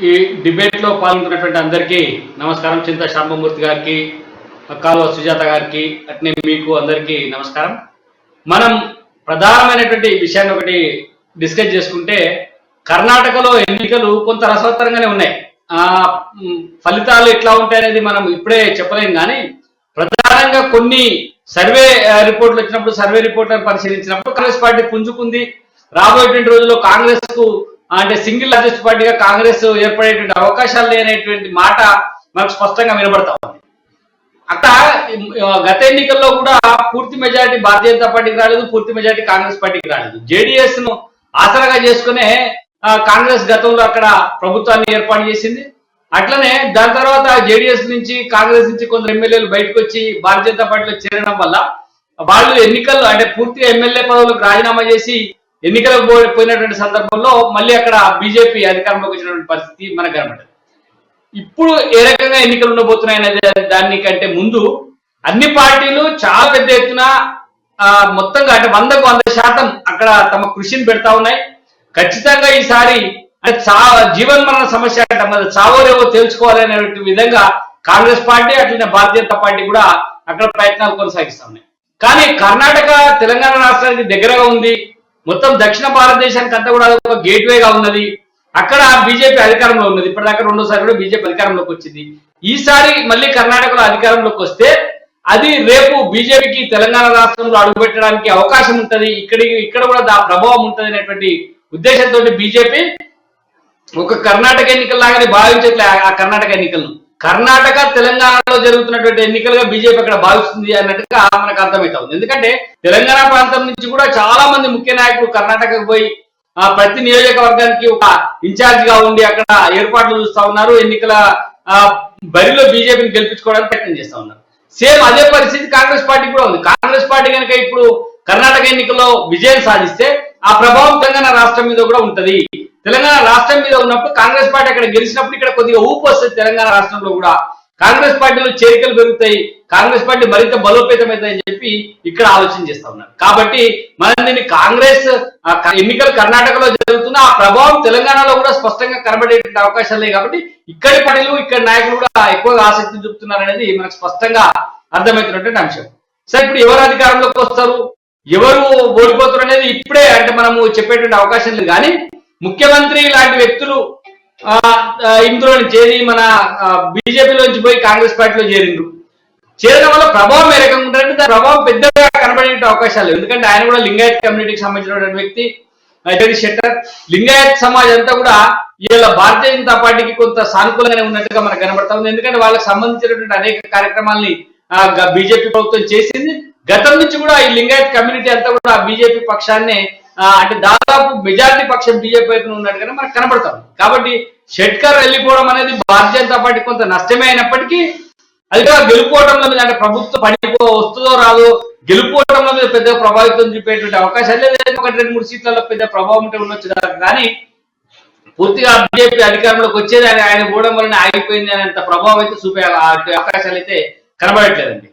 ఈ డిబేట్ లో పాల్గొన్నటువంటి అందరికీ నమస్కారం. చింత శాంబమూర్తి గారికి, కాలువ సుజాత గారికి, అట్నే మీకు అందరికీ నమస్కారం. మనం ప్రధానమైనటువంటి విషయాన్ని ఒకటి డిస్కస్ చేసుకుంటే, కర్ణాటకలో ఎన్నికలు కొంత రసవత్తరంగానే ఉన్నాయి. ఫలితాలు ఎట్లా ఉంటాయనేది మనం ఇప్పుడే చెప్పలేం. కానీ ప్రధానంగా కొన్ని సర్వే రిపోర్ట్లు వచ్చినప్పుడు, సర్వే రిపోర్ట్లను పరిశీలించినప్పుడు కాంగ్రెస్ పార్టీ పుంజుకుంది. రాబోయేటువంటి రోజుల్లో కాంగ్రెస్ కు అంటే సింగిల్ లార్జెస్ట్ పార్టీగా కాంగ్రెస్ ఏర్పడేటువంటి అవకాశాలు లేనటువంటి మాట మనకు స్పష్టంగా వినబడతా ఉంది. అక్కడ గత ఎన్నికల్లో కూడా పూర్తి మెజారిటీ భారతీయ జనతా పార్టీకి రాలేదు, పూర్తి మెజారిటీ కాంగ్రెస్ పార్టీకి రాలేదు. జేడీఎస్ ను ఆసరాగా చేసుకునే కాంగ్రెస్ గతంలో అక్కడ ప్రభుత్వాన్ని ఏర్పాటు చేసింది. అట్లనే దాని తర్వాత జేడీఎస్ నుంచి, కాంగ్రెస్ నుంచి కొందరు ఎమ్మెల్యేలు బయటకు వచ్చి భారతీయ జనతా పార్టీలో చేరడం వల్ల వాళ్ళు ఎన్నికల్లో అంటే పూర్తిగా ఎమ్మెల్యే పదవులకు రాజీనామా చేసి ఎన్నికలకు పోయినటువంటి సందర్భంలో మళ్ళీ అక్కడ బీజేపీ అధికారంలోకి వచ్చినటువంటి పరిస్థితి మనకు కనబడ్డది. ఇప్పుడు ఏ రకంగా ఎన్నికలు ఉండబోతున్నాయనేది దానికంటే ముందు అన్ని పార్టీలు చాలా పెద్ద ఎత్తున మొత్తంగా అంటే 100% అక్కడ తమ కృషిని పెడతా ఉన్నాయి. ఖచ్చితంగా ఈసారి అంటే జీవన్మరణ సమస్య అంటే మన చావోరేవో తేల్చుకోవాలనే విధంగా కాంగ్రెస్ పార్టీ అట్లనే భారతీయ జనతా పార్టీ కూడా అక్కడ ప్రయత్నాలు కొనసాగిస్తా ఉన్నాయి. కానీ కర్ణాటక తెలంగాణ రాష్ట్రానికి దగ్గరగా ఉంది. మొత్తం దక్షిణ భారతదేశానికి అంతా కూడా ఒక గేట్వేగా ఉన్నది. అక్కడ బీజేపీ అధికారంలో ఉన్నది. ఇప్పటిదాకా రెండోసారి కూడా బీజేపీ అధికారంలోకి వచ్చింది. ఈసారి మళ్ళీ కర్ణాటకలో అధికారంలోకి వస్తే అది రేపు బీజేపీకి తెలంగాణ రాష్ట్రంలో అడుగుపెట్టడానికి అవకాశం ఉంటుంది. ఇక్కడ కూడా దా ప్రభావం ఉంటుంది అనేటువంటి ఉద్దేశంతో బీజేపీ ఒక కర్ణాటక ఎన్నికల్లాగానే భావించట్లే ఆ కర్ణాటక ఎన్నికలను కర్ణాటక తెలంగాణలో జరుగుతున్నటువంటి ఎన్నికలుగా బీజేపీ అక్కడ భావిస్తుంది అన్నట్టుగా మనకు అర్థమవుతా ఉంది. ఎందుకంటే తెలంగాణ ప్రాంతం నుంచి కూడా చాలా మంది ముఖ్య నాయకులు కర్ణాటకకు పోయి ప్రతి నియోజకవర్గానికి ఒక ఇన్ఛార్జ్ గా ఉండి అక్కడ ఏర్పాట్లు చూస్తా ఉన్నారు. ఎన్నికల బరిలో బీజేపీని గెలిపించుకోవడానికి ప్రయత్నం చేస్తా ఉన్నారు. సేమ్ అదే పరిస్థితి కాంగ్రెస్ పార్టీ కూడా ఉంది. కాంగ్రెస్ పార్టీ కనుక ఇప్పుడు కర్ణాటక ఎన్నికల్లో విజయం సాధిస్తే ఆ ప్రభావం తెలంగాణ రాష్ట్రం మీద కూడా ఉంటది. తెలంగాణ రాష్ట్రం మీద ఉన్నప్పుడు కాంగ్రెస్ పార్టీ అక్కడ గెలిచినప్పుడు ఇక్కడ కొద్దిగా ఊపు వస్తుంది. తెలంగాణ రాష్ట్రంలో కూడా కాంగ్రెస్ పార్టీలో చేరికలు పెరుగుతాయి, కాంగ్రెస్ పార్టీ మరింత బలోపేతమవుతాయని చెప్పి ఇక్కడ ఆలోచన చేస్తా ఉన్నారు. కాబట్టి మనం దీన్ని కాంగ్రెస్ ఎన్నికలు కర్ణాటకలో జరుగుతున్న ఆ ప్రభావం తెలంగాణలో కూడా స్పష్టంగా కనబడేటువంటి అవకాశాలు లేవు. కాబట్టి ఇక్కడి పార్టీలు ఇక్కడి నాయకులు కూడా ఎక్కువగా ఆసక్తి చూపుతున్నారు అనేది మనకు స్పష్టంగా అర్థమవుతున్నటువంటి అంశం. సరే, ఇప్పుడు ఎవరు అధికారంలోకి వస్తారు, ఎవరు ఓడిపోతారు అనేది ఇప్పుడే అంటే మనము చెప్పేటువంటి అవకాశం లేదు. కానీ ముఖ్యమంత్రి లాంటి వ్యక్తులు ఇందులో చేరి మన బీజేపీలోంచి పోయి కాంగ్రెస్ పార్టీలో చేరడం వల్ల ప్రభావం ఏ రకంగా ఉంటుందంటే ప్రభావం పెద్దగా కనబడే అవకాశాలు. ఎందుకంటే ఆయన కూడా లింగాయత్ కమ్యూనిటీకి సంబంధించినటువంటి వ్యక్తి, జగదీష్ శెట్టర్. లింగాయత్ సమాజ్ అంతా కూడా ఇలా భారతీయ జనతా పార్టీకి కొంత సానుకూలంగానే ఉన్నట్టుగా మనకు కనబడతా ఉంది. ఎందుకంటే వాళ్ళకి సంబంధించినటువంటి అనేక కార్యక్రమాలని బీజేపీ ప్రభుత్వం చేసింది. గతం నుంచి కూడా ఈ లింగాయత్ కమ్యూనిటీ అంతా కూడా బీజేపీ పక్షాన్ని అంటే దాదాపు మెజారిటీ పక్షం బీజేపీ వైపున ఉన్నట్టుగానే మనకు కనబడతాం. కాబట్టి షెట్కర్ వెళ్ళిపోవడం అనేది భారతీయ జనతా పార్టీ కొంత నష్టమే అయినప్పటికీ అది కూడా గెలుపోవడంలో మీద అంటే ప్రభుత్వం వస్తుందో రాదో గెలుపోవడంలో మీద పెద్ద ప్రభావితం చూపేటువంటి అవకాశాలు లేదు. 1-2-3 సీట్లలో పెద్ద ప్రభావం ఉంటే ఉండొచ్చు. కానీ పూర్తిగా బీజేపీ అధికారంలోకి వచ్చేది ఆయన పోవడం వలన ఆగిపోయింది అనేంత ప్రభావం అయితే చూపే అవకాశాలు అయితే కనబడట్లేదండి.